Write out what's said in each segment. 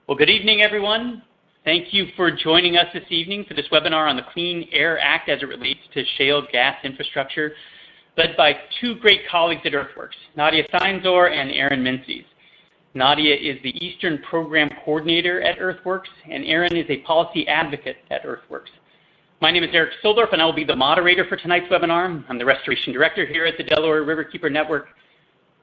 Well, good evening, everyone. Thank you for joining us this evening for this webinar on the Clean Air Act as it relates to shale gas infrastructure, led by two great colleagues at Earthworks, Nadia Stein and Aaron Menzies. Nadia is the Eastern Program Coordinator at Earthworks, and Aaron is a policy advocate at Earthworks. My name is Eric Sildorf, and I will be the moderator for tonight's webinar. I'm the Restoration Director here at the Delaware Riverkeeper Network.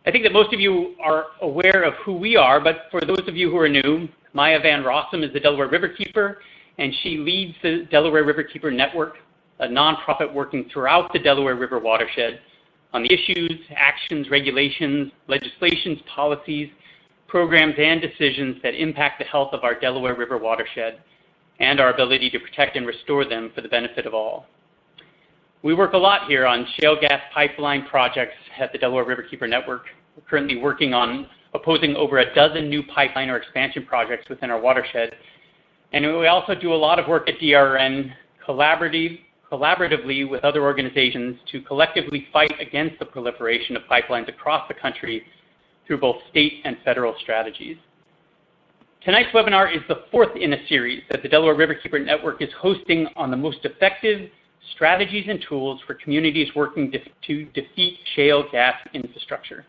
I think that most of you are aware of who we are, but for those of you who are new, Maya Van Rossum is the Delaware Riverkeeper, and she leads the Delaware Riverkeeper Network, a nonprofit working throughout the Delaware River watershed on the issues, actions, regulations, legislations, policies, programs, and decisions that impact the health of our Delaware River watershed and our ability to protect and restore them for the benefit of all. We work a lot here on shale gas pipeline projects at the Delaware Riverkeeper Network. We're currently working on opposing over a dozen new pipeline or expansion projects within our watershed. And we also do a lot of work at DRN collaboratively with other organizations to collectively fight against the proliferation of pipelines across the country through both state and federal strategies. Tonight's webinar is the fourth in a series that the Delaware Riverkeeper Network is hosting on the most effective strategies and tools for communities working to defeat shale gas infrastructure.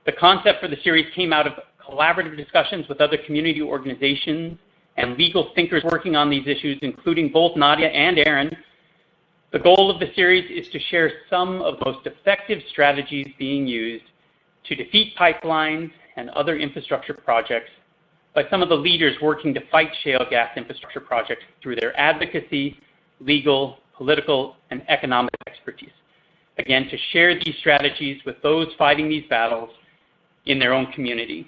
The concept for the series came out of collaborative discussions with other community organizations and legal thinkers working on these issues, including both Nadia and Aaron. The goal of the series is to share some of the most effective strategies being used to defeat pipelines and other infrastructure projects by some of the leaders working to fight shale gas infrastructure projects through their advocacy, legal, political, and economic expertise. Again, to share these strategies with those fighting these battles in their own community.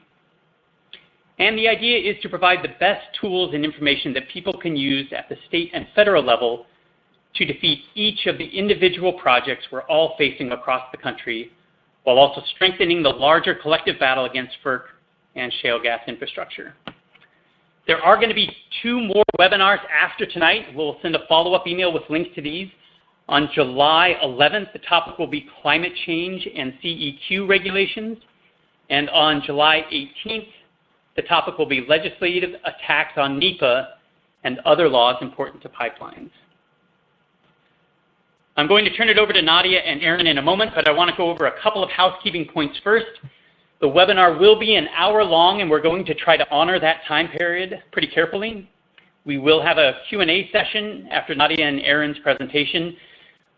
And the idea is to provide the best tools and information that people can use at the state and federal level to defeat each of the individual projects we're all facing across the country, while also strengthening the larger collective battle against FERC and shale gas infrastructure. There are going to be two more webinars after tonight. We'll send a follow-up email with links to these. On July 11th, the topic will be climate change and CEQ regulations. And on July 18th, the topic will be legislative attacks on NEPA and other laws important to pipelines. I'm going to turn it over to Nadia and Aaron in a moment, but I want to go over a couple of housekeeping points first. The webinar will be an hour long, and we're going to try to honor that time period pretty carefully. We will have a Q&A session after Nadia and Aaron's presentation.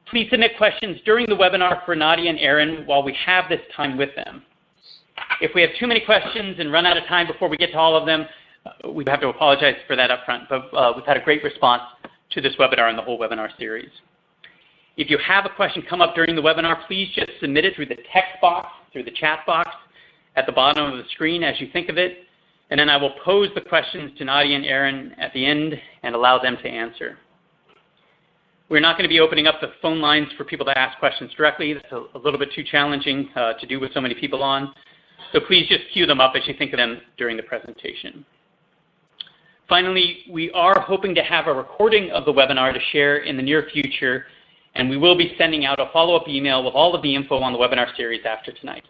Please submit questions during the webinar for Nadia and Aaron while we have this time with them. If we have too many questions and run out of time before we get to all of them, we have to apologize for that up front, but we've had a great response to this webinar and the whole webinar series. If you have a question come up during the webinar, please just submit it through the text box, through the chat box at the bottom of the screen as you think of it, and then I will pose the questions to Nadia and Aaron at the end and allow them to answer. We're not going to be opening up the phone lines for people to ask questions directly. That's a little bit too challenging to do with so many people on. So please just queue them up as you think of them during the presentation. Finally, we are hoping to have a recording of the webinar to share in the near future, and we will be sending out a follow-up email with all of the info on the webinar series after tonight.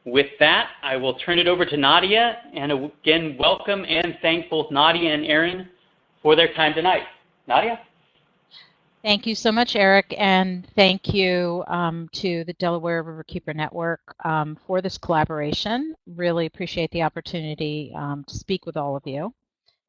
With that, I will turn it over to Nadia, and again, welcome and thank both Nadia and Aaron for their time tonight. Nadia? Thank you so much, Eric, and thank you to the Delaware Riverkeeper Network for this collaboration. Really appreciate the opportunity to speak with all of you,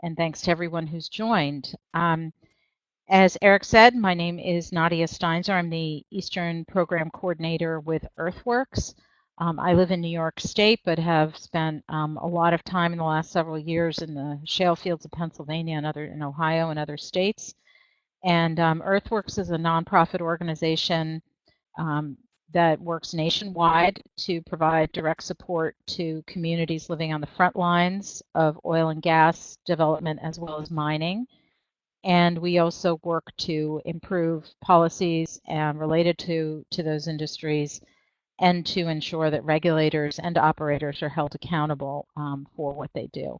and thanks to everyone who's joined. As Eric said, my name is Nadia Stein. I'm the Eastern Program Coordinator with Earthworks. I live in New York State, but have spent a lot of time in the last several years in the shale fields of Pennsylvania and in Ohio and other states. And Earthworks is a nonprofit organization that works nationwide to provide direct support to communities living on the front lines of oil and gas development as well as mining. And we also work to improve policies related to those industries and to ensure that regulators and operators are held accountable for what they do.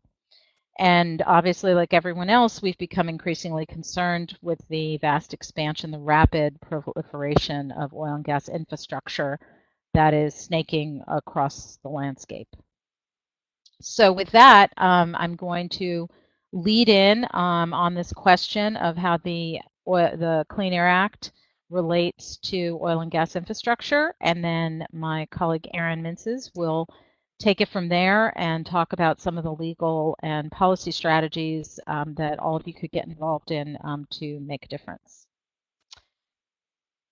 And obviously, like everyone else, we've become increasingly concerned with the vast expansion, the rapid proliferation of oil and gas infrastructure that is snaking across the landscape. So with that, I'm going to lead in on this question of how the Clean Air Act relates to oil and gas infrastructure, and then my colleague Erin Minces will take it from there and talk about some of the legal and policy strategies that all of you could get involved in to make a difference.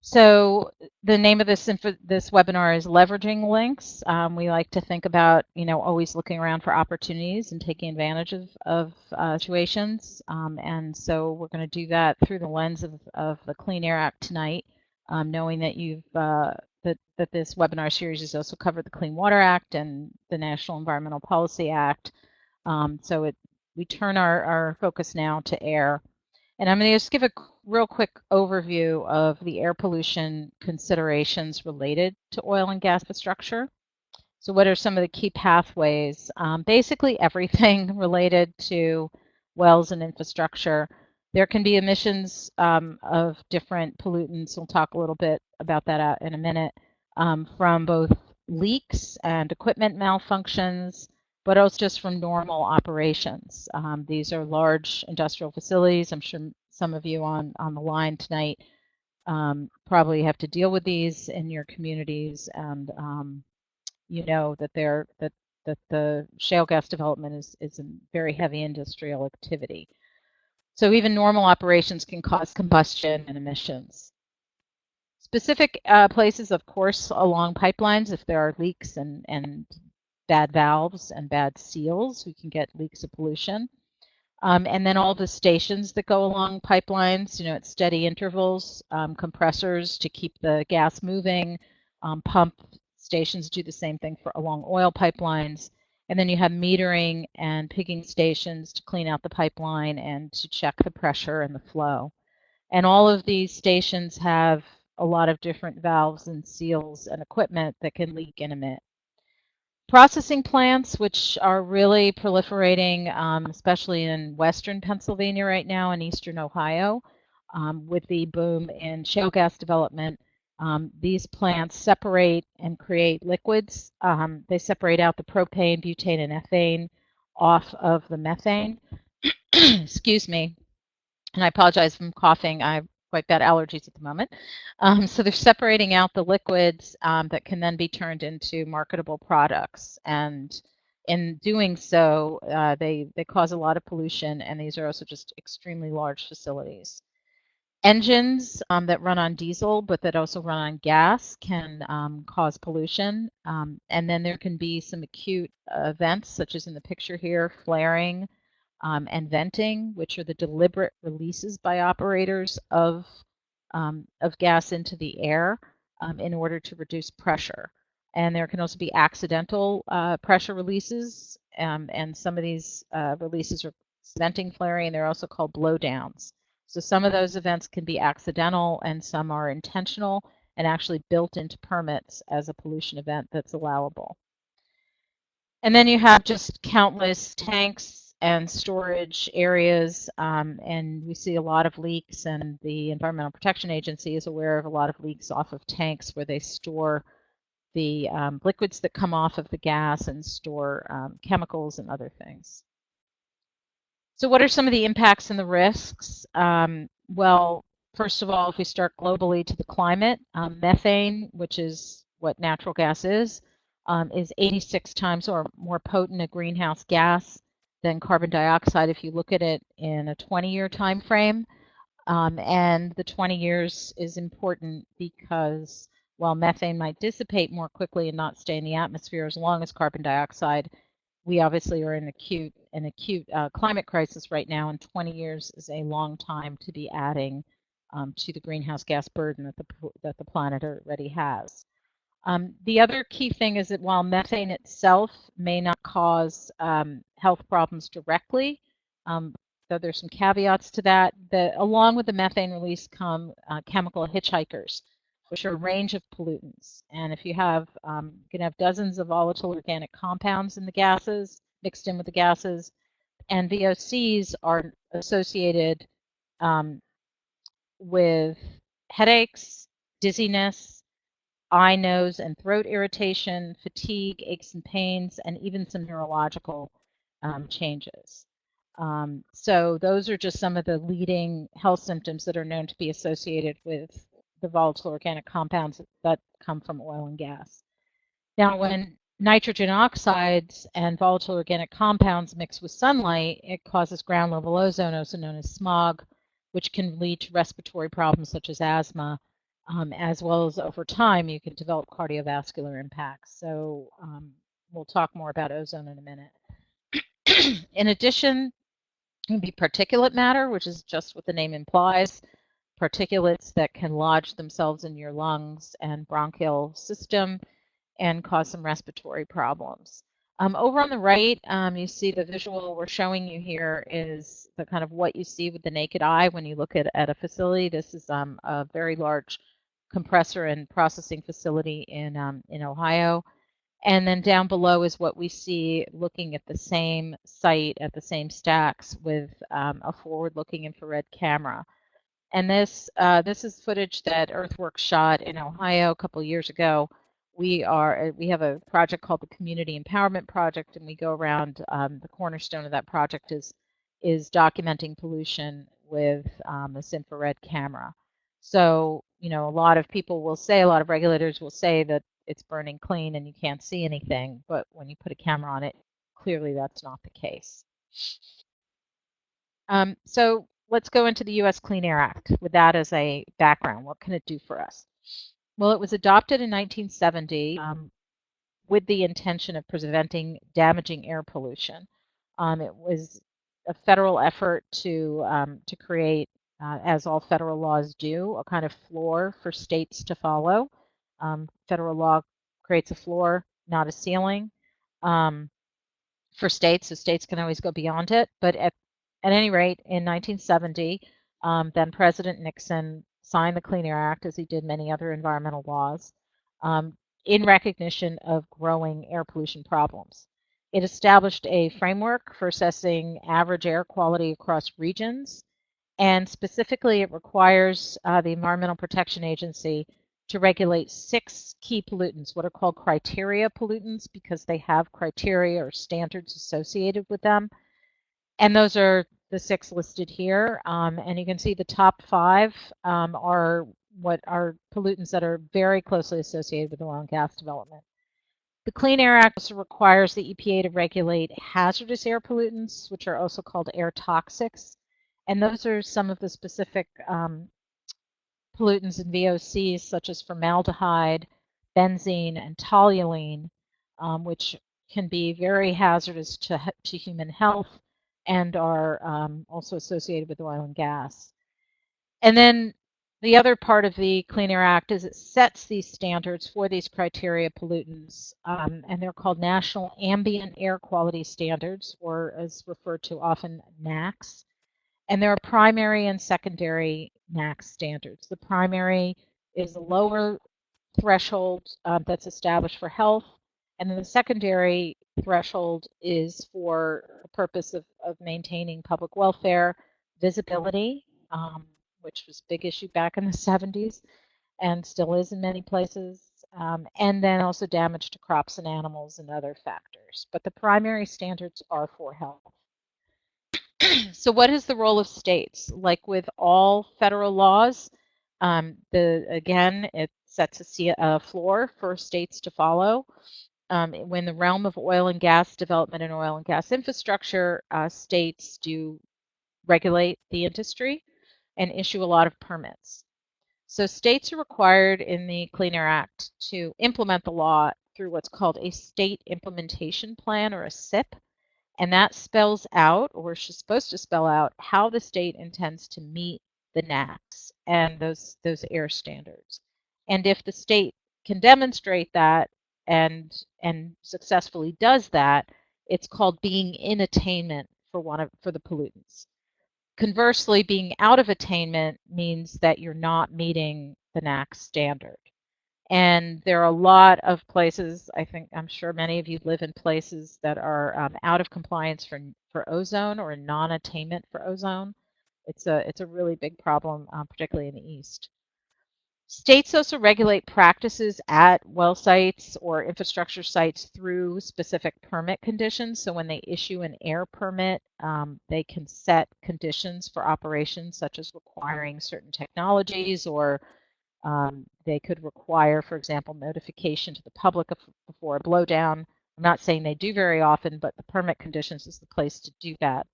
So the name of this webinar is Leveraging Links. We like to think about, always looking around for opportunities and taking advantage of situations. And so we're going to do that through the lens of the Clean Air Act tonight, knowing that that this webinar series has also covered the Clean Water Act and the National Environmental Policy Act. So we turn our focus now to air. And I'm going to just give a real quick overview of the air pollution considerations related to oil and gas infrastructure. So what are some of the key pathways? Basically everything related to wells and infrastructure. There can be emissions of different pollutants. We'll talk a little bit about that in a minute, from both leaks and equipment malfunctions, but also just from normal operations. These are large industrial facilities. I'm sure some of you on the line tonight probably have to deal with these in your communities, and you know that the shale gas development is a very heavy industrial activity. So even normal operations can cause combustion and emissions. Specific places, of course, along pipelines, if there are leaks and bad valves and bad seals, we can get leaks of pollution. And then all the stations that go along pipelines, at steady intervals, compressors to keep the gas moving, pump stations do the same thing along oil pipelines. And then you have metering and pigging stations to clean out the pipeline and to check the pressure and the flow. And all of these stations have a lot of different valves and seals and equipment that can leak and emit. Processing plants, which are really proliferating, especially in western Pennsylvania right now and eastern Ohio, with the boom in shale gas development. These plants separate and create liquids. They separate out the propane, butane, and ethane off of the methane. Excuse me. And I apologize if I'm coughing. I've quite bad allergies at the moment. So they're separating out the liquids that can then be turned into marketable products. And in doing so, they cause a lot of pollution, and these are also just extremely large facilities. Engines that run on diesel, but that also run on gas, can cause pollution. And then there can be some acute events, such as in the picture here, flaring, and venting, which are the deliberate releases by operators of gas into the air in order to reduce pressure. And there can also be accidental pressure releases, and some of these releases are venting flaring, and they're also called blowdowns. So some of those events can be accidental, and some are intentional and actually built into permits as a pollution event that's allowable. And then you have just countless tanks and storage areas, and we see a lot of leaks, and the Environmental Protection Agency is aware of a lot of leaks off of tanks where they store the liquids that come off of the gas and store chemicals and other things. So what are some of the impacts and the risks? Well, first of all, if we start globally to the climate, methane, which is what natural gas is 86 times or more potent a greenhouse gas than carbon dioxide if you look at it in a 20-year time frame. And the 20 years is important because while methane might dissipate more quickly and not stay in the atmosphere as long as carbon dioxide, we obviously are in an acute climate crisis right now, and 20 years is a long time to be adding to the greenhouse gas burden that the planet already has. The other key thing is that while methane itself may not cause health problems directly, though there's some caveats to that, along with the methane release come chemical hitchhikers, which are a range of pollutants. And if you can have dozens of volatile organic compounds in the gases, mixed in with the gases, and VOCs are associated with headaches, dizziness, eye, nose, and throat irritation, fatigue, aches and pains, and even some neurological changes. So those are just some of the leading health symptoms that are known to be associated with the volatile organic compounds that come from oil and gas. Now, when nitrogen oxides and volatile organic compounds mix with sunlight, it causes ground level ozone, also known as smog, which can lead to respiratory problems such as asthma, as well as over time you can develop cardiovascular impacts. So we'll talk more about ozone in a minute. In addition, it can be particulate matter, which is just what the name implies, particulates that can lodge themselves in your lungs and bronchial system and cause some respiratory problems. Over on the right, you see the visual we're showing you here is the kind of what you see with the naked eye when you look at a facility. This is a very large compressor and processing facility in Ohio. And then down below is what we see looking at the same site, at the same stacks with a forward-looking infrared camera. And this is footage that Earthworks shot in Ohio a couple years ago. We have a project called the Community Empowerment Project, and we go around. The cornerstone of that project is documenting pollution with this infrared camera. So a lot of people will say, a lot of regulators will say that it's burning clean and you can't see anything, but when you put a camera on it, clearly that's not the case. So let's go into the U.S. Clean Air Act with that as a background. What can it do for us? Well, it was adopted in 1970 with the intention of preventing damaging air pollution. It was a federal effort to create, as all federal laws do, a kind of floor for states to follow. Federal law creates a floor, not a ceiling. For states, so states can always go beyond it. But at any rate, in 1970, then President Nixon signed the Clean Air Act, as he did many other environmental laws, in recognition of growing air pollution problems. It established a framework for assessing average air quality across regions, and specifically it requires the Environmental Protection Agency to regulate 6 key pollutants, what are called criteria pollutants, because they have criteria or standards associated with them. And those are the 6 listed here. And you can see the top 5 are what are pollutants that are very closely associated with oil and gas development. The Clean Air Act also requires the EPA to regulate hazardous air pollutants, which are also called air toxics. And those are some of the specific pollutants in VOCs, such as formaldehyde, benzene, and toluene, which can be very hazardous to human health and are also associated with oil and gas. And then the other part of the Clean Air Act is it sets these standards for these criteria pollutants, and they're called National Ambient Air Quality Standards, or as referred to often, NAAQS. And there are primary and secondary NAAQS standards. The primary is a lower threshold that's established for health, and then the secondary threshold is for the purpose of maintaining public welfare, visibility, which was a big issue back in the 70s and still is in many places, and then also damage to crops and animals and other factors. But the primary standards are for health. So what is the role of states? Like with all federal laws, again, it sets a floor for states to follow. When the realm of oil and gas development and oil and gas infrastructure, states do regulate the industry and issue a lot of permits. So states are required in the Clean Air Act to implement the law through what's called a state implementation plan, or a SIP. And that spells out, or is supposed to spell out, how the state intends to meet the NAAQS and those air standards. And if the state can demonstrate that and successfully does that, it's called being in attainment for the pollutants. Conversely, being out of attainment means that you're not meeting the NAAQS standard. And there are a lot of places, I'm sure many of you live in places that are out of compliance for ozone, or non-attainment for ozone. It's a really big problem, particularly in the East. States also regulate practices at well sites or infrastructure sites through specific permit conditions. So when they issue an air permit, they can set conditions for operations, such as requiring certain technologies, or they could require, for example, notification to the public before a blowdown. I'm not saying they do very often, but the permit conditions is the place to do that.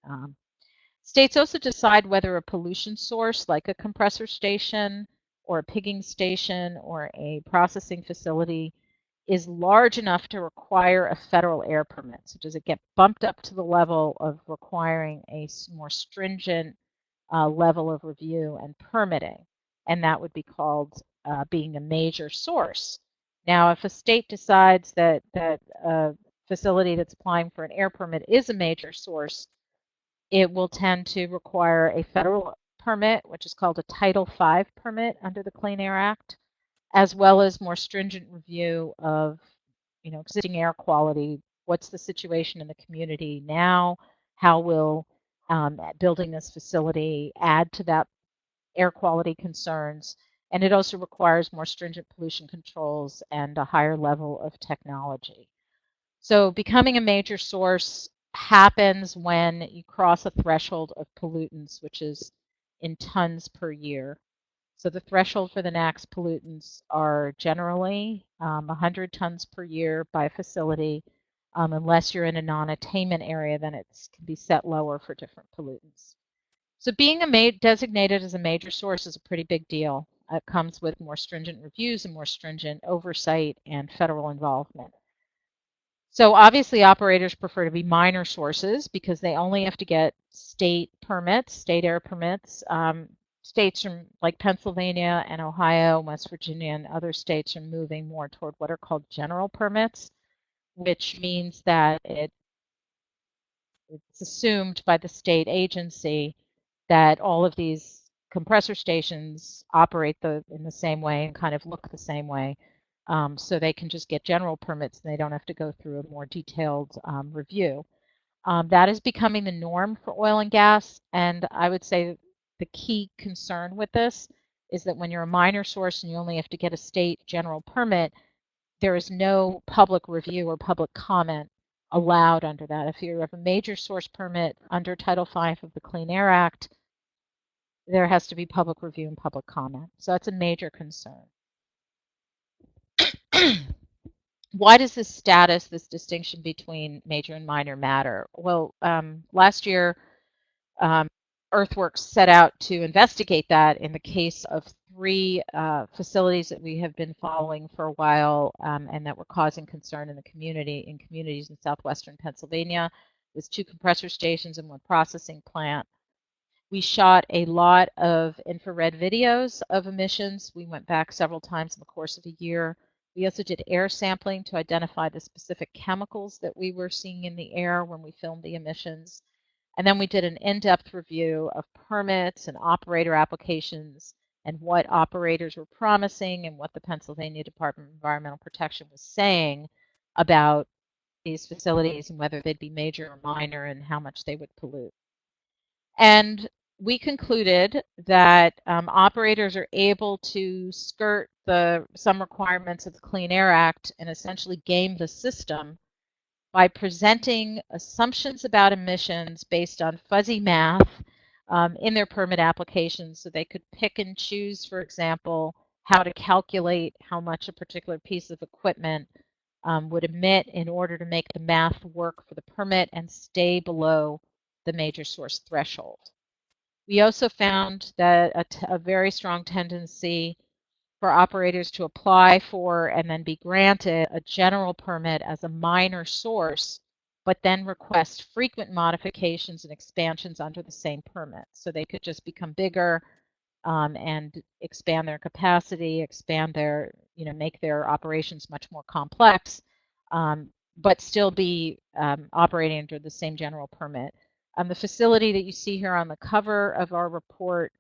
States also decide whether a pollution source like a compressor station or a pigging station or a processing facility is large enough to require a federal air permit. So does it get bumped up to the level of requiring a more stringent level of review and permitting? And that would be called being a major source. Now, if a state decides that a facility that's applying for an air permit is a major source, it will tend to require a federal permit, which is called a Title V permit under the Clean Air Act, as well as more stringent review of, existing air quality. What's the situation in the community now? How will building this facility add to that air quality concerns? And it also requires more stringent pollution controls and a higher level of technology. So becoming a major source happens when you cross a threshold of pollutants, which is in tons per year. So the threshold for the NAAQS pollutants are generally 100 tons per year by facility. Unless you're in a non-attainment area, then it can be set lower for different pollutants. So being designated as a major source is a pretty big deal. It comes with more stringent reviews and more stringent oversight and federal involvement. So obviously operators prefer to be minor sources because they only have to get state permits, state air permits. States like Pennsylvania and Ohio, West Virginia, and other states are moving more toward what are called general permits, which means that it's assumed by the state agency that all of these compressor stations operate in the same way and kind of look the same way. So they can just get general permits and they don't have to go through a more detailed review. That is becoming the norm for oil and gas, and I would say the key concern with this is that when you're a minor source and you only have to get a state general permit, there is no public review or public comment allowed under that. If you have a major source permit under Title V of the Clean Air Act, there has to be public review and public comment. So that's a major concern. Why does this status, this distinction between major and minor matter? Well, last year, Earthworks set out to investigate that in the case of 3 facilities that we have been following for a while and that were causing concern in communities in southwestern Pennsylvania. It was 2 compressor stations and 1 processing plant. We shot a lot of infrared videos of emissions. We went back several times in the course of a year. We also did air sampling to identify the specific chemicals that we were seeing in the air when we filmed the emissions. And then we did an in-depth review of permits and operator applications and what operators were promising and what the Pennsylvania Department of Environmental Protection was saying about these facilities and whether they'd be major or minor and how much they would pollute. And we concluded that operators are able to skirt some requirements of the Clean Air Act and essentially game the system by presenting assumptions about emissions based on fuzzy math in their permit applications. So they could pick and choose, for example, how to calculate how much a particular piece of equipment would emit in order to make the math work for the permit and stay below the major source threshold. We also found that a very strong tendency for operators to apply for and then be granted a general permit as a minor source, but then request frequent modifications and expansions under the same permit. So they could just become bigger and expand their capacity, make their operations much more complex, but still be operating under the same general permit. The facility that you see here on the cover of our report,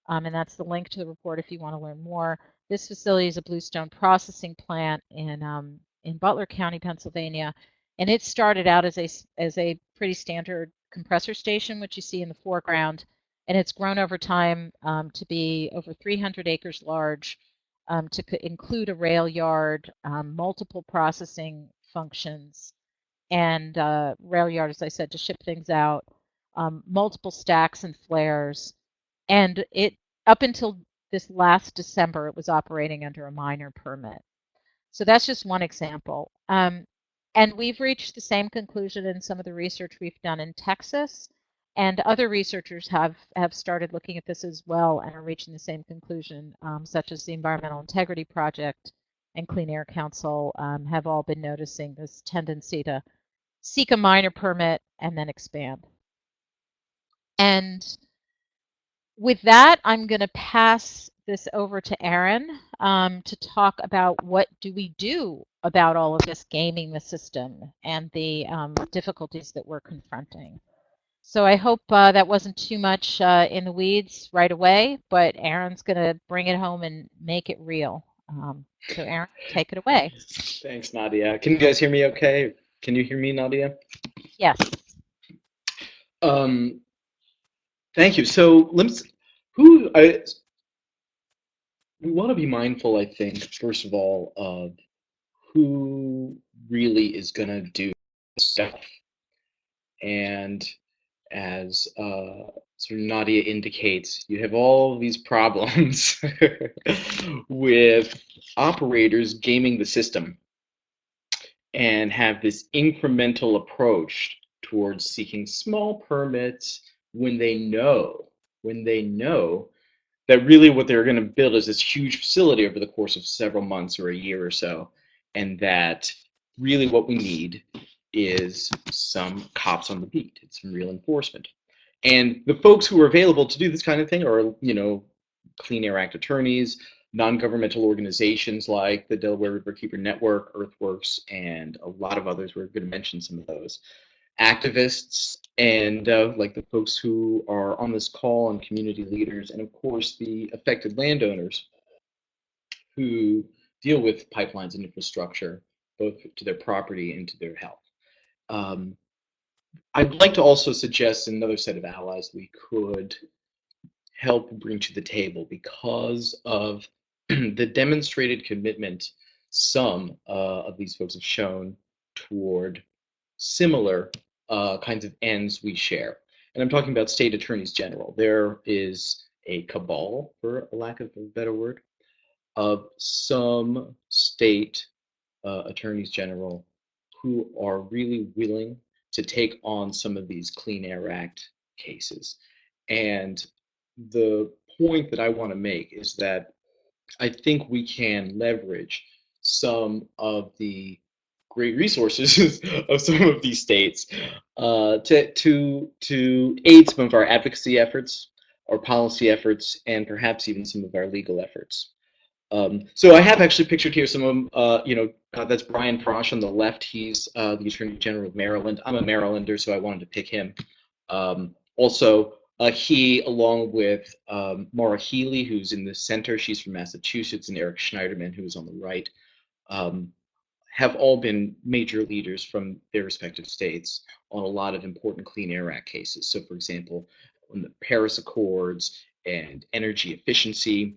and that's the link to the report if you want to learn more. This facility is a bluestone processing plant in Butler County, Pennsylvania, and it started out as a pretty standard compressor station, which you see in the foreground, and it's grown over time to be over 300 acres large, to include a rail yard, multiple processing functions, and rail yard, as I said, to ship things out, multiple stacks and flares. And it, up until this last December, it was operating under a minor permit. So that's just one example. And we've reached the same conclusion in some of the research we've done in Texas, and other researchers have started looking at this as well and are reaching the same conclusion, such as the Environmental Integrity Project and Clean Air Council have all been noticing this tendency to seek a minor permit and then expand. And with that, I'm going to pass this over to Aaron to talk about what do we do about all of this gaming the system and the difficulties that we're confronting. So I hope that wasn't too much in the weeds right away, but Aaron's going to bring it home and make it real. So Aaron, take it away. Thanks, Nadia. Can you guys hear me okay? Can you hear me, Nadia? Yes. Thank you. So we want to be mindful, I think, first of all, of who really is going to do stuff. And as sort of Nadia indicates, you have all these problems with operators gaming the system and have this incremental approach towards seeking small permits when they know that really what they're going to build is this huge facility over the course of several months or a year or so, and that really what we need is some cops on the beat, it's some real enforcement. And the folks who are available to do this kind of thing are, Clean Air Act attorneys, non-governmental organizations like the Delaware Riverkeeper Network, Earthworks, and a lot of others. We're going to mention some of those. Activists and like the folks who are on this call and community leaders, and of course the affected landowners who deal with pipelines and infrastructure, both to their property and to their health. I'd like to also suggest another set of allies we could help bring to the table because of the demonstrated commitment some of these folks have shown toward similar kinds of ends we share. And I'm talking about state attorneys general. There is a cabal, for a lack of a better word, of some state attorneys general who are really willing to take on some of these Clean Air Act cases. And the point that I want to make is that I think we can leverage some of the great resources of some of these states to aid some of our advocacy efforts, our policy efforts, and perhaps even some of our legal efforts. So I have actually pictured here some of them, that's Brian Frosch on the left. He's the Attorney General of Maryland. I'm a Marylander, so I wanted to pick him. Also, he, along with Maura Healey, who's in the center, she's from Massachusetts, and Eric Schneiderman, who's on the right, have all been major leaders from their respective states on a lot of important Clean Air Act cases. So, for example, on the Paris Accords and energy efficiency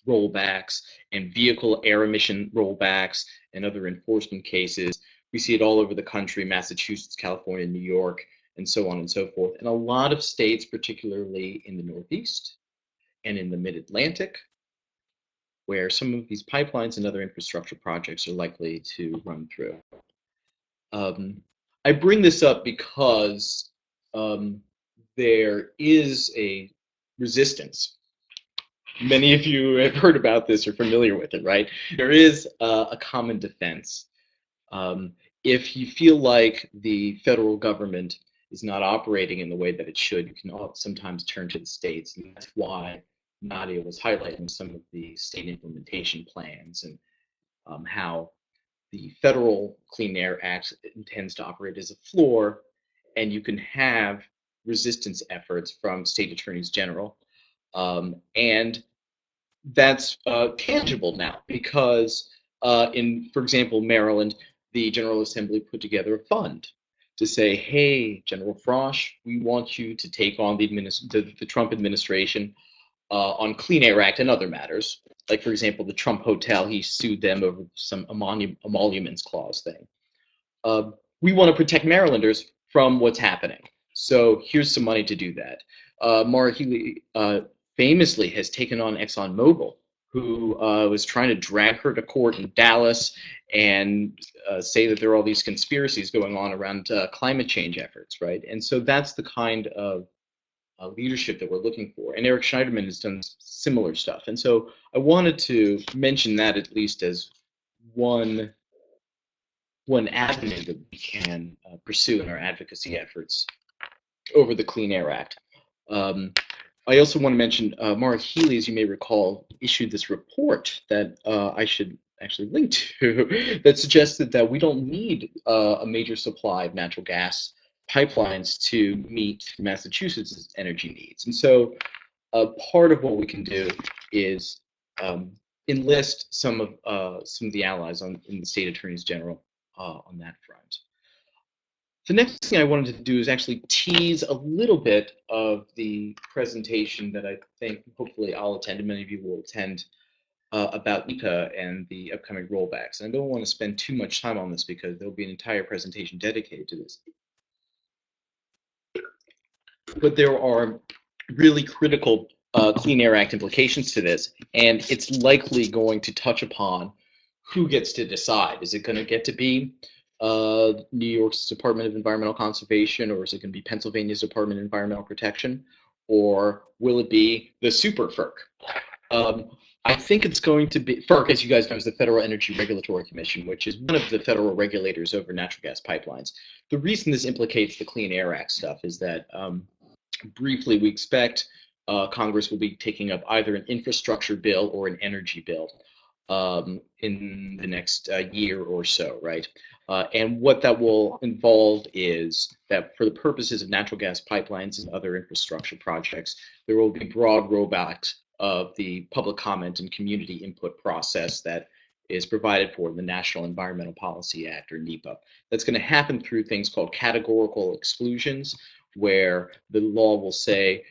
rollbacks and vehicle air emission rollbacks and other enforcement cases. We see it all over the country, Massachusetts, California, New York, and so on and so forth. And a lot of states, particularly in the Northeast and in the Mid-Atlantic, where some of these pipelines and other infrastructure projects are likely to run through. I bring this up because there is a resistance. Many of you have heard about this or familiar with it, right? There is a common defense. If you feel like the federal government is not operating in the way that it should, you can sometimes turn to the states. And that's why Nadia was highlighting some of the state implementation plans and how the federal Clean Air Act intends to operate as a floor, and you can have resistance efforts from state attorneys general. And that's tangible now because in, for example, Maryland, the General Assembly put together a fund to say, hey, General Frosch, we want you to take on the Trump administration on Clean Air Act and other matters. Like, for example, the Trump Hotel, he sued them over some emoluments clause thing. We want to protect Marylanders from what's happening. So here's some money to do that. Maura Healey famously has taken on ExxonMobil, who was trying to drag her to court in Dallas and say that there are all these conspiracies going on around climate change efforts, right? And so that's the kind of leadership that we're looking for. And Eric Schneiderman has done similar stuff. And so I wanted to mention that at least as one avenue that we can pursue in our advocacy efforts over the Clean Air Act. I also want to mention Maura Healey, as you may recall, issued this report that I should actually link to that suggested that we don't need a major supply of natural gas pipelines to meet Massachusetts' energy needs. And so part of what we can do is enlist some of the allies in the state attorneys general on that front. The next thing I wanted to do is actually tease a little bit of the presentation that I think hopefully I'll attend and many of you will attend about NEPA and the upcoming rollbacks. And I don't want to spend too much time on this because there'll be an entire presentation dedicated to this. But there are really critical Clean Air Act implications to this, and it's likely going to touch upon who gets to decide. Is it going to get to be New York's Department of Environmental Conservation, or is it going to be Pennsylvania's Department of Environmental Protection, or will it be the super FERC? I think it's going to be FERC, as you guys know, is the Federal Energy Regulatory Commission, which is one of the federal regulators over natural gas pipelines. The reason this implicates the Clean Air Act stuff is that briefly, we expect Congress will be taking up either an infrastructure bill or an energy bill in the next year or so, right? And what that will involve is that for the purposes of natural gas pipelines and other infrastructure projects, there will be broad rollback of the public comment and community input process that is provided for in the National Environmental Policy Act, or NEPA. That's going to happen through things called categorical exclusions, where the law will say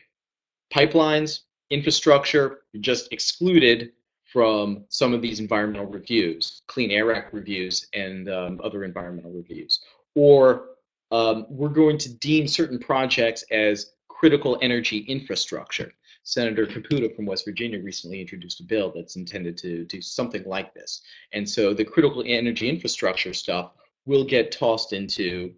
pipelines, infrastructure, just excluded from some of these environmental reviews, Clean Air Act reviews, and other environmental reviews. Or we're going to deem certain projects as critical energy infrastructure. Senator Caputo from West Virginia recently introduced a bill that's intended to do something like this. And so the critical energy infrastructure stuff will get tossed into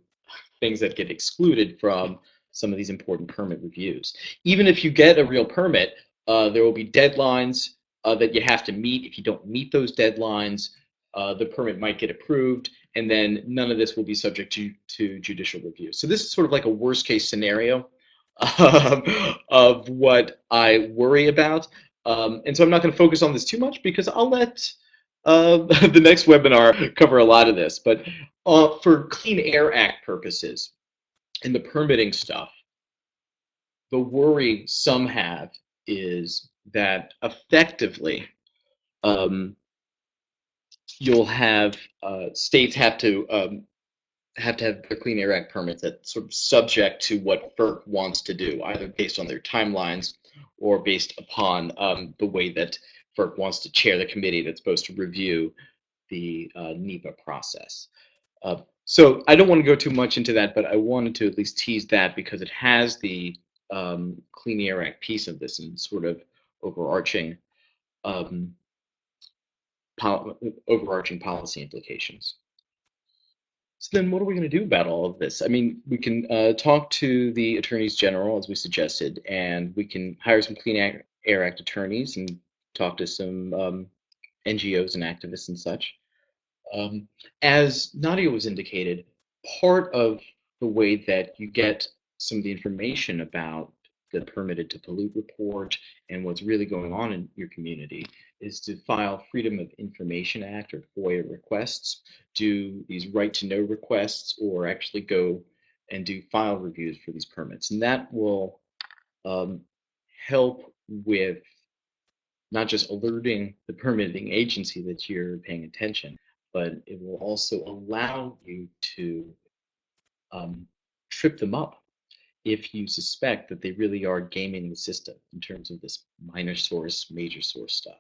things that get excluded from some of these important permit reviews. Even if you get a real permit, there will be deadlines that you have to meet. If you don't meet those deadlines, the permit might get approved, and then none of this will be subject to judicial review. So this is sort of like a worst case scenario of what I worry about. And so I'm not going to focus on this too much because I'll let the next webinar cover a lot of this. But for Clean Air Act purposes and the permitting stuff, the worry some have is that effectively you'll have states have to have the Clean Air Act permits that sort of subject to what FERC wants to do, either based on their timelines or based upon the way that FERC wants to chair the committee that's supposed to review the NEPA process. So I don't want to go too much into that, but I wanted to at least tease that because it has the Clean Air Act piece of this and sort of overarching policy implications. So then what are we going to do about all of this? I mean, we can talk to the attorneys general, as we suggested, and we can hire some Clean Air Act attorneys and talk to some NGOs and activists and such. As Nadia was indicated, part of the way that you get some of the information about the permitted to pollute report and what's really going on in your community is to file Freedom of Information Act or FOIA requests, do these right to know requests, or actually go and do file reviews for these permits. And that will help with not just alerting the permitting agency that you're paying attention, but it will also allow you to trip them up if you suspect that they really are gaming the system in terms of this minor source, major source stuff.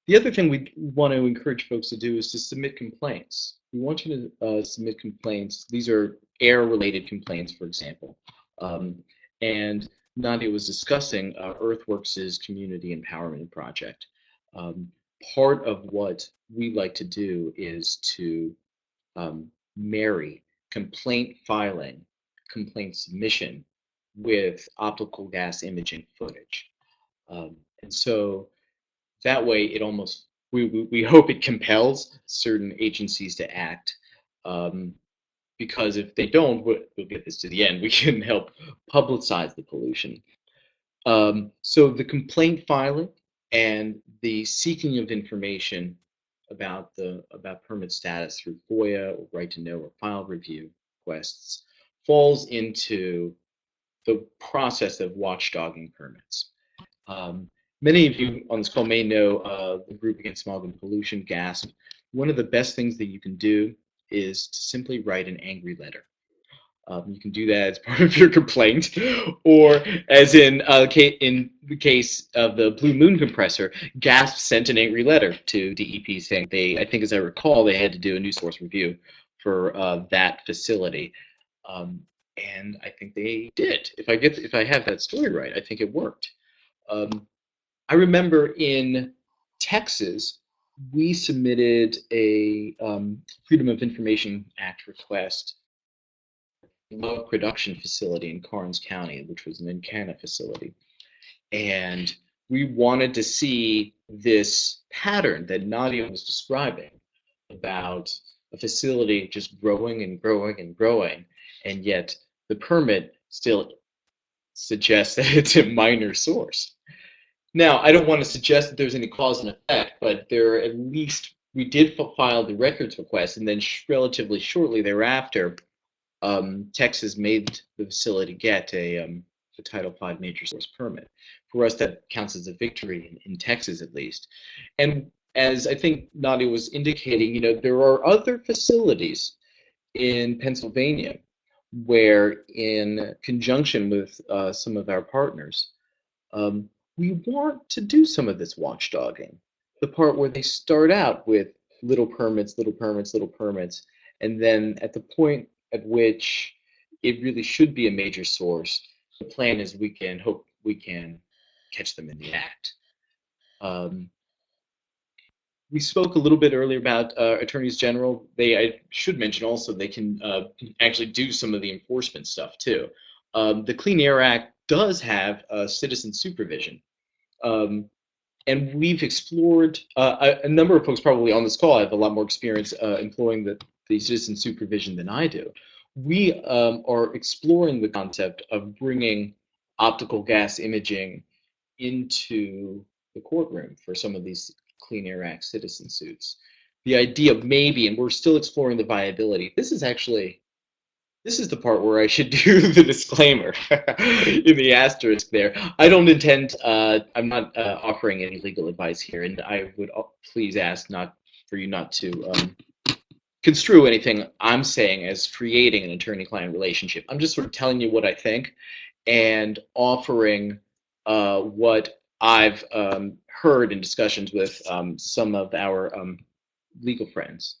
The other thing we want to encourage folks to do is to submit complaints. We want you to submit complaints. These are air-related complaints, for example. And Nadia was discussing Earthworks' community empowerment project. Part of what we like to do is to marry complaint filing, complaint submission with optical gas imaging footage. And so that way it almost, we hope it compels certain agencies to act, because if they don't, we'll get this to the end, we can help publicize the pollution. So the complaint filing and the seeking of information about permit status through FOIA or right to know or file review requests falls into the process of watchdogging permits. Many of you on this call may know the Group Against Smog and Pollution, GASP. One of the best things that you can do is to simply write an angry letter. You can do that as part of your complaint, or as in the case of the Blue Moon compressor, GASP sent an angry letter to DEP saying I think as I recall, they had to do a new source review for that facility, and I think they did. If I have that story right, I think it worked. I remember in Texas, we submitted a Freedom of Information Act request a production facility in Karnes County, which was an Encana facility. And we wanted to see this pattern that Nadia was describing about a facility just growing and growing and growing, and yet the permit still suggests that it's a minor source. Now, I don't want to suggest that there's any cause and effect, but there at least we did file the records request, and then relatively shortly thereafter, Texas made the facility get a Title V major source permit. For us, that counts as a victory in Texas, at least. And as I think Nadia was indicating, there are other facilities in Pennsylvania where, in conjunction with some of our partners, we want to do some of this watchdogging. The part where they start out with little permits, little permits, little permits, and then at the point at which it really should be a major source, the plan is we can catch them in the act. We spoke a little bit earlier about attorneys general. I should mention also they can actually do some of the enforcement stuff too. The Clean Air Act does have citizen supervision. And we've explored, a number of folks probably on this call have a lot more experience employing the citizen supervision than I do. We are exploring the concept of bringing optical gas imaging into the courtroom for some of these Clean Air Act citizen suits. The idea of maybe, and we're still exploring the viability, this is the part where I should do the disclaimer in the asterisk there. I don't intend, I'm not offering any legal advice here, and I would please ask for you not to construe anything I'm saying as creating an attorney-client relationship. I'm just sort of telling you what I think and offering what I've heard in discussions with some of our legal friends.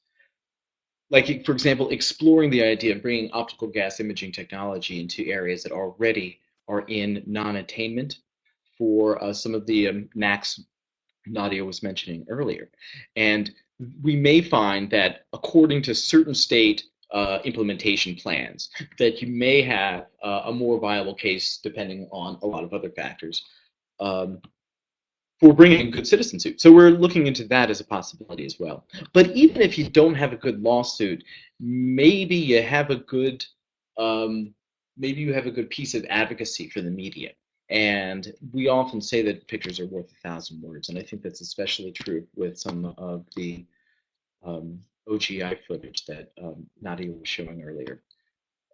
Like, for example, exploring the idea of bringing optical gas imaging technology into areas that already are in non-attainment for some of the NACs Nadia was mentioning earlier. And we may find that according to certain state implementation plans, that you may have a more viable case depending on a lot of other factors for bringing good citizen suit. So we're looking into that as a possibility as well. But even if you don't have a good lawsuit, maybe you have a good piece of advocacy for the media. And we often say that pictures are worth 1,000 words, and I think that's especially true with some of the OGI footage that Nadia was showing earlier.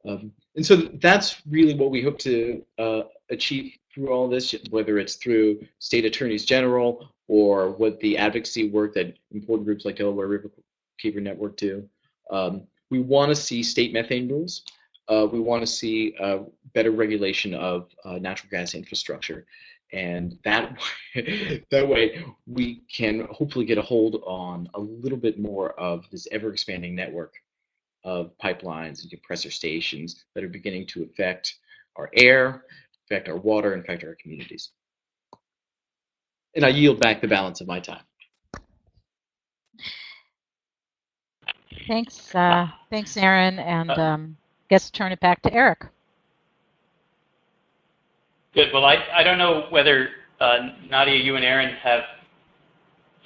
And so that's really what we hope to achieve through all this, whether it's through state attorneys general or what the advocacy work that important groups like Delaware Riverkeeper Network do. We want to see state methane rules we want to see better regulation of natural gas infrastructure. And that way we can hopefully get a hold on a little bit more of this ever-expanding network of pipelines and compressor stations that are beginning to affect our air, affect our water, and affect our communities. And I yield back the balance of my time. Thanks, thanks, Aaron, and guess turn it back to Eric. Good. Well, I don't know whether Nadia, you and Aaron have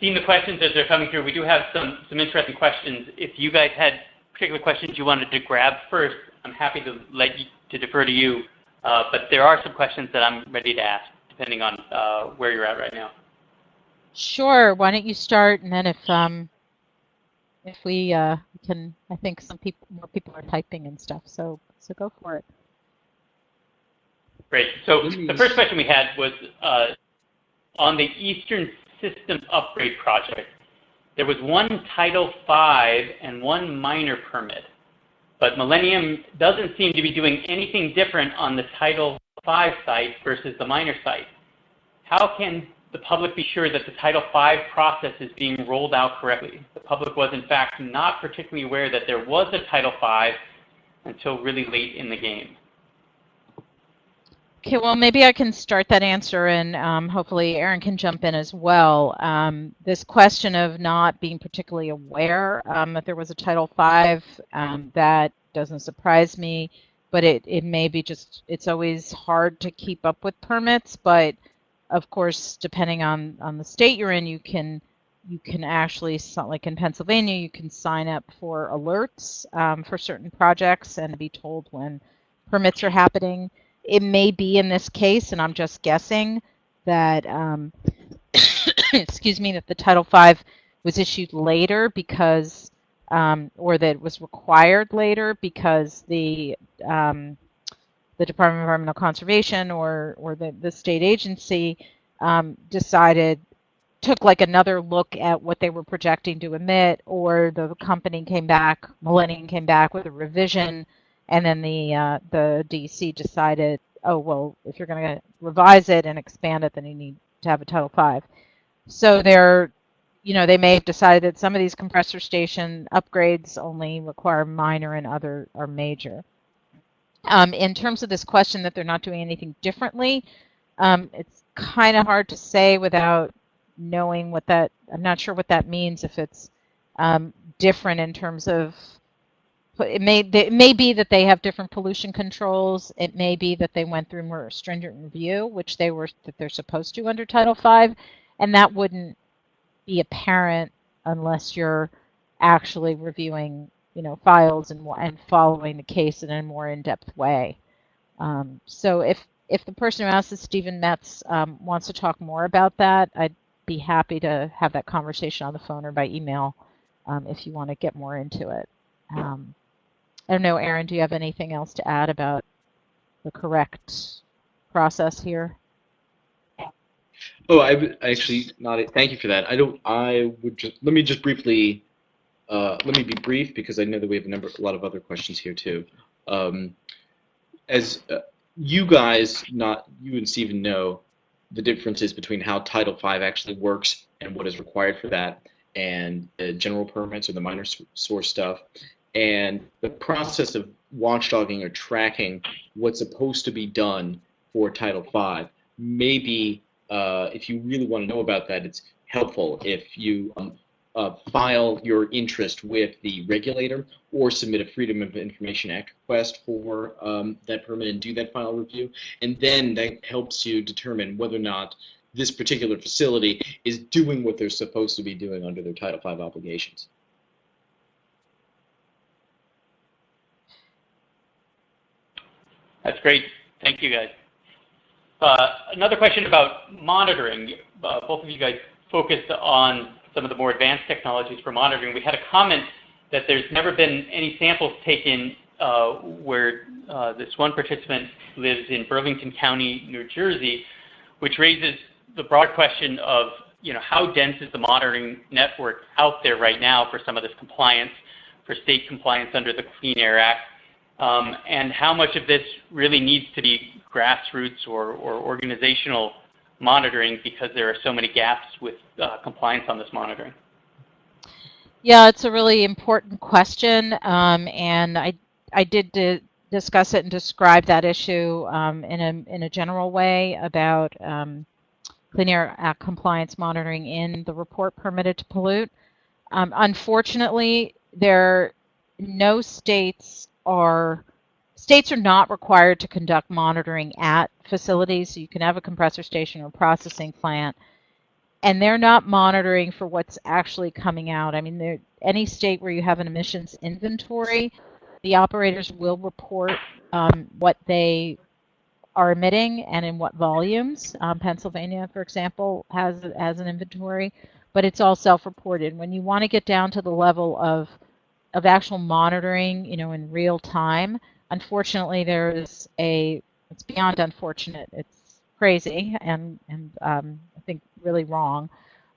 seen the questions as they're coming through. We do have some interesting questions. If you guys had particular questions you wanted to grab first, I'm happy to defer to you. But there are some questions that I'm ready to ask, depending on where you're at right now. Sure. Why don't you start, and then if we can, I think more people are typing and stuff. So go for it. Great. So the first question we had was on the Eastern Systems Upgrade Project. There was one Title V and one minor permit, but Millennium doesn't seem to be doing anything different on the Title V site versus the minor site. How can the public be sure that the Title V process is being rolled out correctly? The public was, in fact, not particularly aware that there was a Title V until really late in the game. Okay, well, maybe I can start that answer, and hopefully Aaron can jump in as well. This question of not being particularly aware that there was a Title V, that doesn't surprise me, but it may be just, it's always hard to keep up with permits, but of course, depending on the state you're in, you can actually, like in Pennsylvania, you can sign up for alerts for certain projects and be told when permits are happening. It may be in this case, and I'm just guessing, that excuse me, that the Title V was issued later because, or that it was required later because the Department of Environmental Conservation or the state agency took like another look at what they were projecting to emit, or the company came back, Millennium came back with a revision, and then the DC decided, oh, well, if you're going to revise it and expand it, then you need to have a Title V. So they may have decided that some of these compressor station upgrades only require minor and other are major. In terms of this question that they're not doing anything differently, it's kind of hard to say without knowing what that, I'm not sure what that means, if it's different in terms of, it may be that they have different pollution controls. It may be that they went through more stringent review, which they're supposed to under Title V, and that wouldn't be apparent unless you're actually reviewing, files and following the case in a more in-depth way. So if the person who asked this, Stephen Metz, wants to talk more about that, I'd be happy to have that conversation on the phone or by email if you want to get more into it. I don't know, Aaron, do you have anything else to add about the correct process here? Oh, I actually not. Thank you for that. Let me just briefly. Let me be brief because I know that we have a lot of other questions here too. As you guys, not you and Stephen, know the differences between how Title V actually works and what is required for that, and the general permits or the minor source stuff, and the process of watchdogging or tracking what's supposed to be done for Title V. Maybe if you really want to know about that, it's helpful if you file your interest with the regulator or submit a Freedom of Information Act request for that permit and do that file review. And then that helps you determine whether or not this particular facility is doing what they're supposed to be doing under their Title V obligations. That's great. Thank you, guys. Another question about monitoring. Both of you guys focused on some of the more advanced technologies for monitoring. We had a comment that there's never been any samples taken where this one participant lives in Burlington County, New Jersey, which raises the broad question of, how dense is the monitoring network out there right now for some of this compliance, for state compliance under the Clean Air Act? and how much of this really needs to be grassroots or organizational monitoring because there are so many gaps with compliance on this monitoring? Yeah, it's a really important question, and I did discuss it and describe that issue in a general way about Clean Air Act compliance monitoring in the report Permitted to Pollute. Unfortunately, no states are not required to conduct monitoring at facilities. So you can have a compressor station or processing plant, and they're not monitoring for what's actually coming out. I mean, any state where you have an emissions inventory, the operators will report what they are emitting and in what volumes. Pennsylvania, for example, has an inventory, but it's all self-reported. When you want to get down to the level of actual monitoring, in real time, unfortunately, it's beyond unfortunate. It's crazy and I think really wrong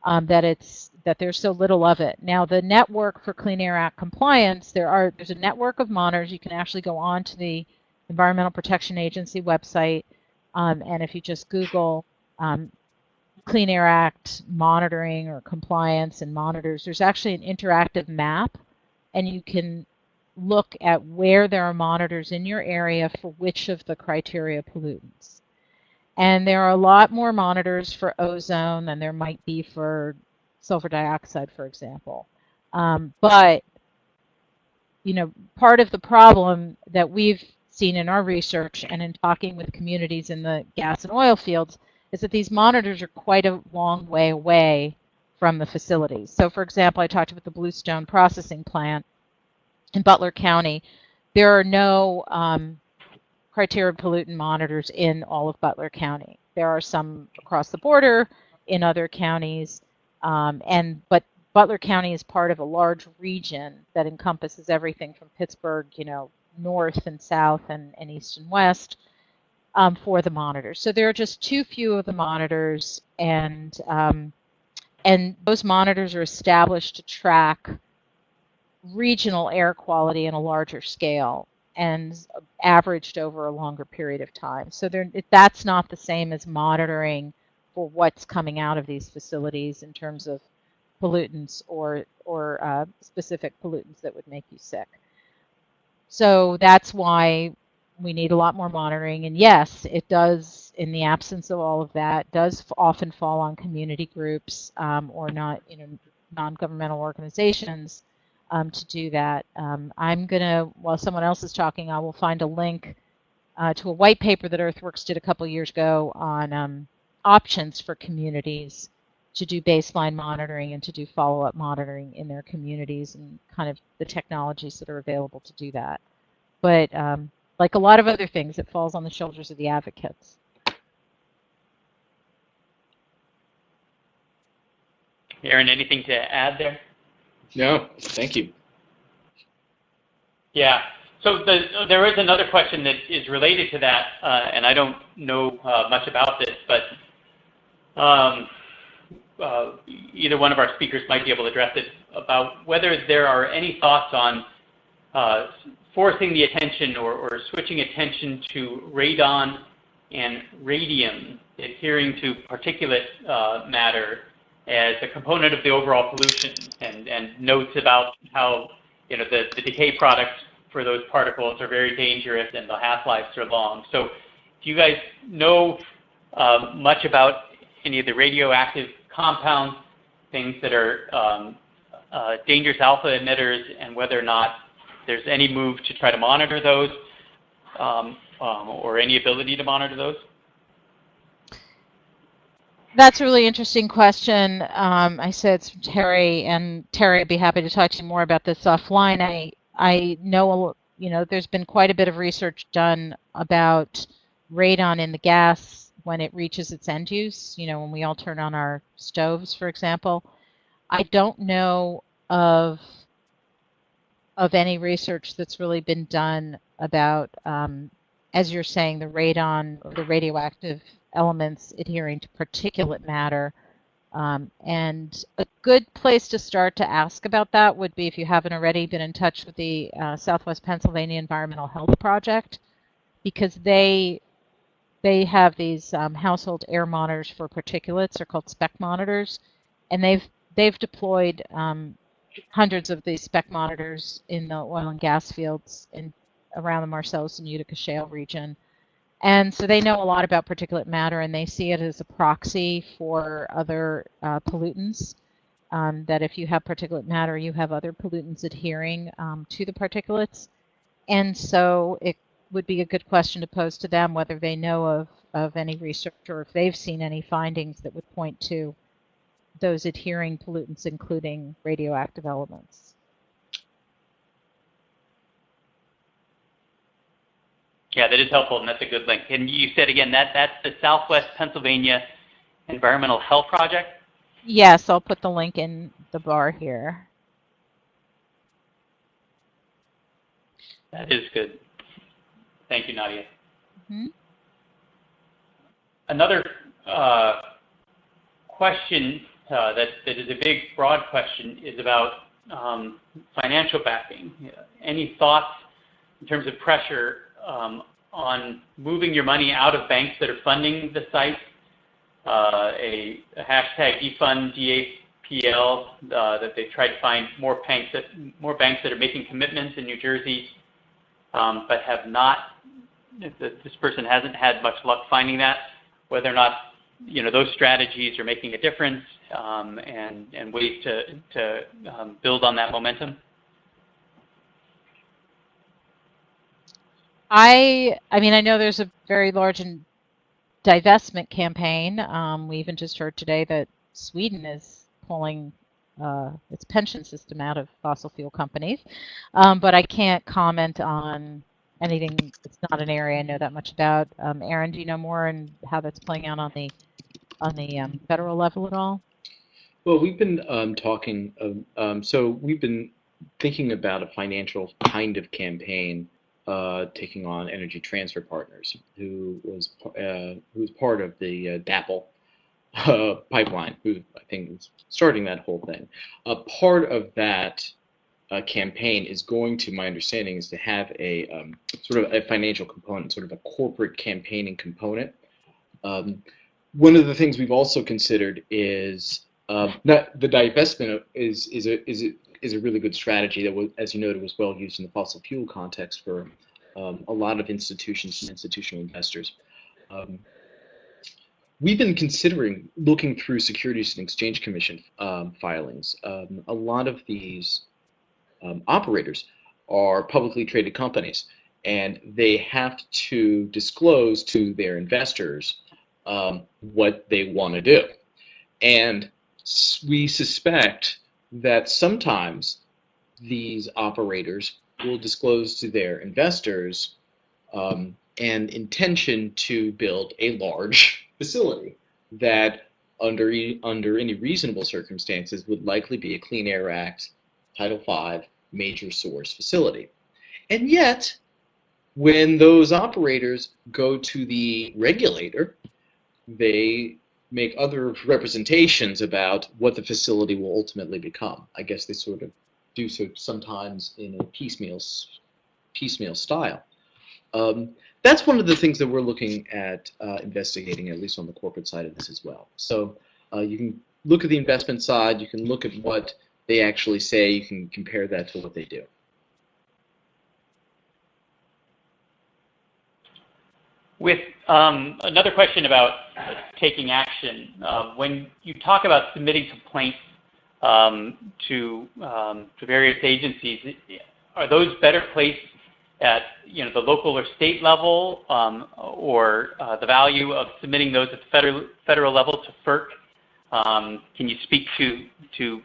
that there's so little of it. Now, the network for Clean Air Act compliance, there's a network of monitors. You can actually go on to the Environmental Protection Agency website, and if you just Google Clean Air Act monitoring or compliance and monitors, there's actually an interactive map, and you can look at where there are monitors in your area for which of the criteria pollutants. And there are a lot more monitors for ozone than there might be for sulfur dioxide, for example. But part of the problem that we've seen in our research and in talking with communities in the gas and oil fields is that these monitors are quite a long way away from the facilities. So, for example, I talked about the Bluestone processing plant in Butler County. There are no criteria pollutant monitors in all of Butler County. There are some across the border in other counties, but Butler County is part of a large region that encompasses everything from Pittsburgh, north and south and east and west for the monitors. So there are just too few of the monitors, and those monitors are established to track regional air quality in a larger scale and averaged over a longer period of time. So that's not the same as monitoring for what's coming out of these facilities in terms of pollutants or specific pollutants that would make you sick. So that's why we need a lot more monitoring. And yes, it does, in the absence of all of that, does often fall on community groups or not, non-governmental organizations to do that. I'm going to, while someone else is talking, I will find a link to a white paper that Earthworks did a couple of years ago on options for communities to do baseline monitoring and to do follow-up monitoring in their communities and kind of the technologies that are available to do that. But like a lot of other things, it falls on the shoulders of the advocates. Aaron, anything to add there? No, thank you. Yeah. So there is another question that is related to that, and I don't know much about this, but either one of our speakers might be able to address it, about whether there are any thoughts on forcing the attention or switching attention to radon and radium adhering to particulate matter as a component of the overall pollution, and notes about how the decay products for those particles are very dangerous and the half-lives are long. So do you guys know much about any of the radioactive compounds, things that are dangerous alpha emitters, and whether or not there's any move to try to monitor those or any ability to monitor those? That's a really interesting question. I said it's from Terry, and Terry, I'd be happy to talk to you more about this offline. I know, there's been quite a bit of research done about radon in the gas when it reaches its end use, when we all turn on our stoves, for example. I don't know of any research that's really been done about, as you're saying, the radon or the radioactive elements adhering to particulate matter And a good place to start to ask about that would be if you haven't already been in touch with the Southwest Pennsylvania Environmental Health Project, because they have these household air monitors for particulates. They're called spec monitors, and they've deployed hundreds of these spec monitors in the oil and gas fields around the Marcellus and Utica Shale region. And so they know a lot about particulate matter, and they see it as a proxy for other pollutants, that if you have particulate matter, you have other pollutants adhering to the particulates. And so it would be a good question to pose to them whether they know of any research or if they've seen any findings that would point to those adhering pollutants, including radioactive elements. Yeah, that is helpful, and that's a good link. And you said again that's the Southwest Pennsylvania Environmental Health Project? Yes, I'll put the link in the bar here. That is good. Thank you, Nadia. Mm-hmm. Another question that is a big, broad question is about financial backing. Any thoughts in terms of pressure on moving your money out of banks that are funding the site? A hashtag defund DAPL that they try to find more banks that are making commitments in New Jersey, but have not. This person hasn't had much luck finding that. Whether or not those strategies are making a difference, and ways to build on that momentum. I mean, I know there's a very large divestment campaign. We even just heard today that Sweden is pulling its pension system out of fossil fuel companies. But I can't comment on anything. It's not an area I know that much about. Aaron, do you know more and how that's playing out on the federal level at all? Well, we've been talking. So we've been thinking about a financial kind of campaign. Taking on Energy Transfer Partners, who was part of the DAPL pipeline, who I think was starting that whole thing. Part of that campaign is going to, my understanding, is to have a sort of a financial component, sort of a corporate campaigning component. One of the things we've also considered is that the divestment is a really good strategy that was, as you noted, was well used in the fossil fuel context for a lot of institutions and institutional investors. We've been considering looking through Securities and Exchange Commission filings. A lot of these operators are publicly traded companies, and they have to disclose to their investors what they want to do. And we suspect that sometimes these operators will disclose to their investors an intention to build a large facility that under any reasonable circumstances would likely be a Clean Air Act, Title V, major source facility. And yet, when those operators go to the regulator, they make other representations about what the facility will ultimately become. I guess they sort of do so sometimes in a piecemeal style. That's one of the things that we're looking at investigating, at least on the corporate side of this as well. So you can look at the investment side, you can look at what they actually say, you can compare that to what they do. With another question about taking action, when you talk about submitting complaints to various agencies, are those better placed at the local or state level, or the value of submitting those at the federal level to FERC? Can you speak to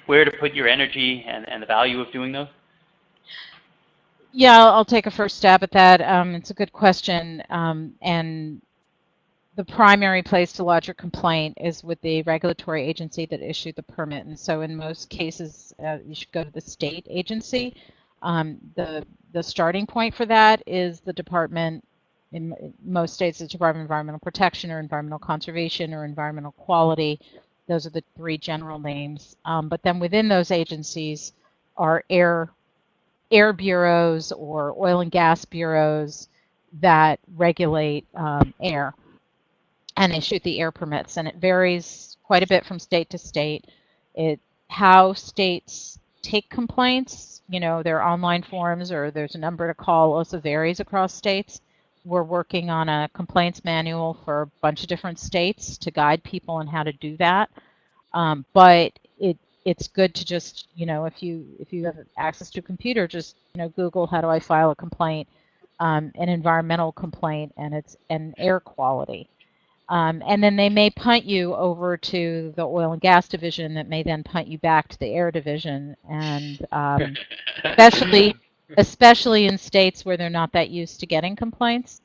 where to put your energy and the value of doing those? Yeah, I'll take a first stab at that. It's a good question, and the primary place to lodge your complaint is with the regulatory agency that issued the permit. And so in most cases, you should go to the state agency. The starting point for that is the Department in most states, it's Department of Environmental Protection or Environmental Conservation or Environmental Quality. Those are the three general names. But then within those agencies are air bureaus or oil and gas bureaus that regulate air, and they shoot the air permits, and it varies quite a bit from state to state. How states take complaints, their online forums or there's a number to call, also varies across states. We're working on a complaints manual for a bunch of different states to guide people on how to do that. But it's good to just, if you have access to a computer, just Google how do I file a complaint, an environmental complaint, and it's an air quality. And then they may punt you over to the oil and gas division that may then punt you back to the air division, and especially in states where they're not that used to getting complaints.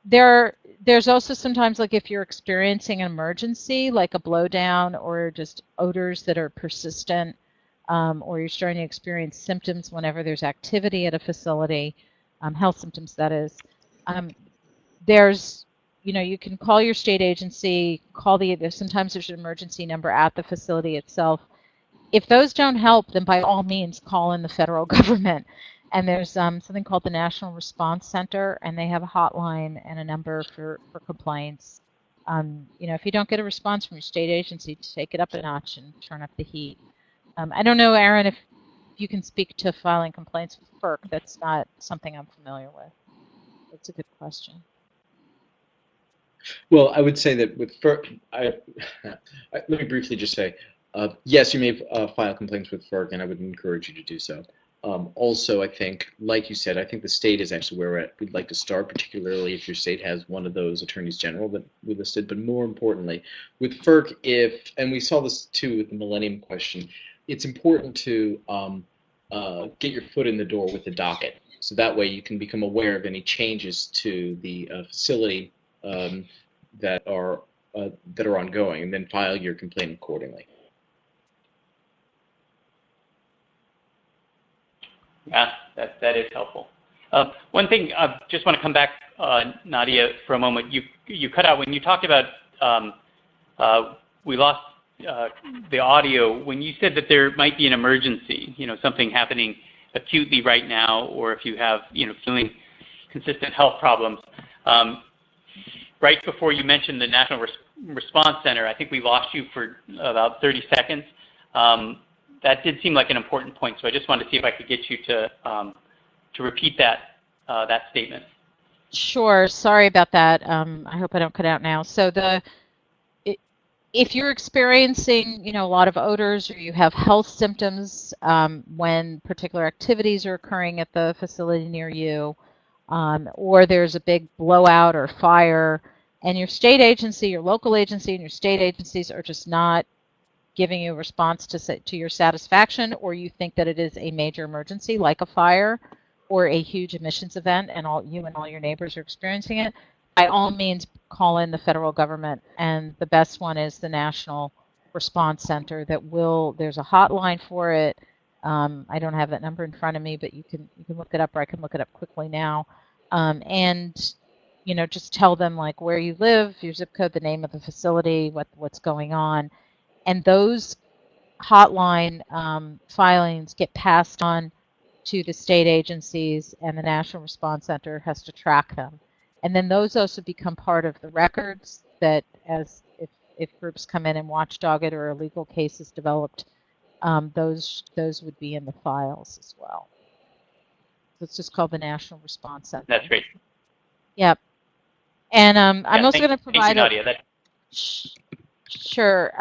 There's also sometimes, like if you're experiencing an emergency, like a blowdown or just odors that are persistent, or you're starting to experience symptoms whenever there's activity at a facility, health symptoms that is, there's you can call your state agency, sometimes there's an emergency number at the facility itself. If those don't help, then by all means call in the federal government. And there's something called the National Response Center, and they have a hotline and a number for complaints. If you don't get a response from your state agency, take it up a notch and turn up the heat. I don't know, Aaron, if you can speak to filing complaints with FERC. That's not something I'm familiar with. That's a good question. Well, I would say that with FERC, let me briefly just say, yes, you may file complaints with FERC, and I would encourage you to do so. Also, I think, like you said, I think the state is actually where we'd like to start, particularly if your state has one of those attorneys general that we listed. But more importantly, with FERC, and we saw this too with the Millennium question, it's important to get your foot in the door with the docket. So that way you can become aware of any changes to the facility that are ongoing, and then file your complaint accordingly. Yeah, that is helpful. One thing, I just want to come back, Nadia, for a moment. You cut out when you talked about we lost the audio when you said that there might be an emergency, something happening acutely right now, or if you have, feeling consistent health problems. Right before you mentioned the National Response Center, I think we lost you for about 30 seconds. That did seem like an important point, so I just wanted to see if I could get you to repeat that statement. Sure. Sorry about that. I hope I don't cut out now. So if you're experiencing, a lot of odors, or you have health symptoms when particular activities are occurring at the facility near you, or there's a big blowout or fire, and your state agency, your local agency, and your state agencies are just not giving you a response to your satisfaction, or you think that it is a major emergency like a fire or a huge emissions event, and all your neighbors are experiencing it, by all means call in the federal government. And the best one is the National Response Center. There's a hotline for it. I don't have that number in front of me, but you can look it up, or I can look it up quickly now. And just tell them like where you live, your zip code, the name of the facility, what's going on. And those hotline filings get passed on to the state agencies, and the National Response Center has to track them. And then those also become part of the records that, if groups come in and watchdog it or a legal case is developed, those would be in the files as well. So it's just called the National Response Center. That's great. Yep. And I'm also going to provide. Thank you, Nadia. Sure.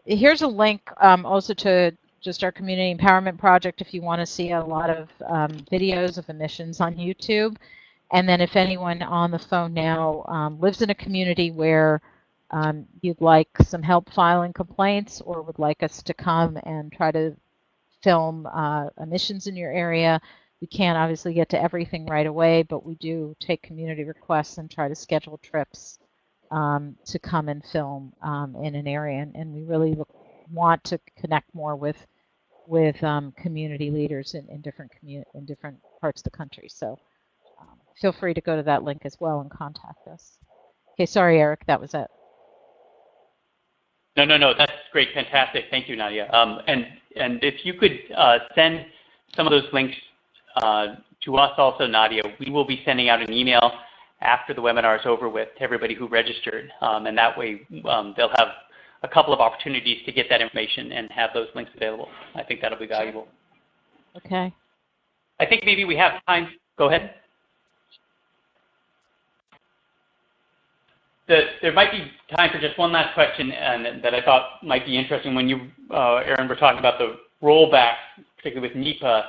Here's a link also to just our community empowerment project if you want to see a lot of videos of emissions on YouTube. And then if anyone on the phone now lives in a community where you'd like some help filing complaints, or would like us to come and try to film emissions in your area, we can't obviously get to everything right away, but we do take community requests and try to schedule trips to come and film in an area, and we really want to connect more with community leaders in different parts of the country. So feel free to go to that link as well and contact us. Okay, sorry, Eric, that was it. No, that's great, fantastic. Thank you, Nadia. And if you could send some of those links to us also, Nadia, we will be sending out an email after the webinar is over with to everybody who registered. And that way they'll have a couple of opportunities to get that information and have those links available. I think that'll be valuable. Okay. I think maybe we have time. Go ahead. There might be time for just one last question that I thought might be interesting. When you, Aaron, were talking about the rollback, particularly with NEPA,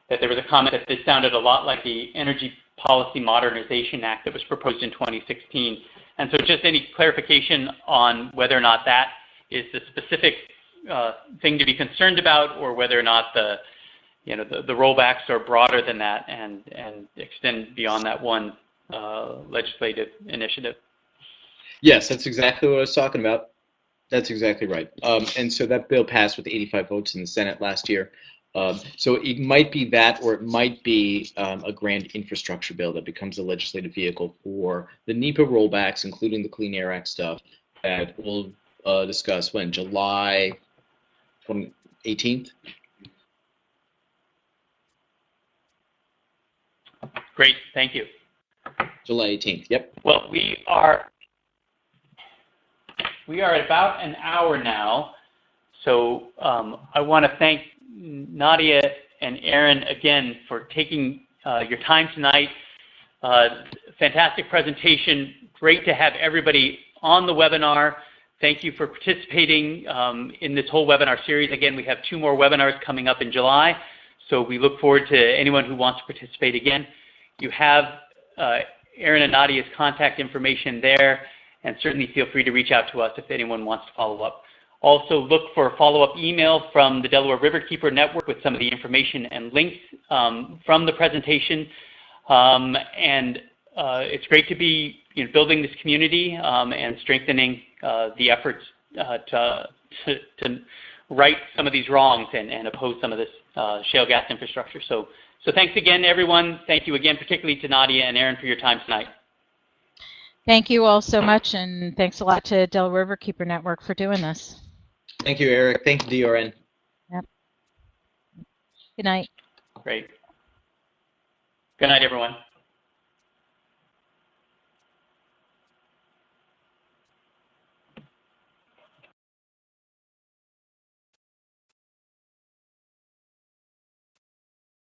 that there was a comment that this sounded a lot like the Energy Policy Modernization Act that was proposed in 2016. And so just any clarification on whether or not that is the specific thing to be concerned about, or whether or not the rollbacks are broader than that and extend beyond that one legislative initiative. Yes, that's exactly what I was talking about. That's exactly right. And so that bill passed with 85 votes in the Senate last year. So it might be that, or it might be a grand infrastructure bill that becomes a legislative vehicle for the NEPA rollbacks, including the Clean Air Act stuff that we'll discuss when? July 18th? Great, thank you. July 18th, yep. Well, we are at about an hour now, so I want to thank Nadia and Aaron again for taking your time tonight. Fantastic presentation. Great to have everybody on the webinar. Thank you for participating in this whole webinar series. Again, we have 2 more webinars coming up in July, so we look forward to anyone who wants to participate again. You have Aaron and Nadia's contact information there, and certainly feel free to reach out to us if anyone wants to follow up. Also look for a follow-up email from the Delaware Riverkeeper Network with some of the information and links from the presentation. It's great to be building this community and strengthening the efforts to right some of these wrongs and oppose some of this shale gas infrastructure. So thanks again, everyone. Thank you again, particularly to Nadia and Aaron, for your time tonight. Thank you all so much, and thanks a lot to Delaware Riverkeeper Network for doing this. Thank you, Eric. Thank you, DRN. Yep. Good night. Great. Good night, everyone.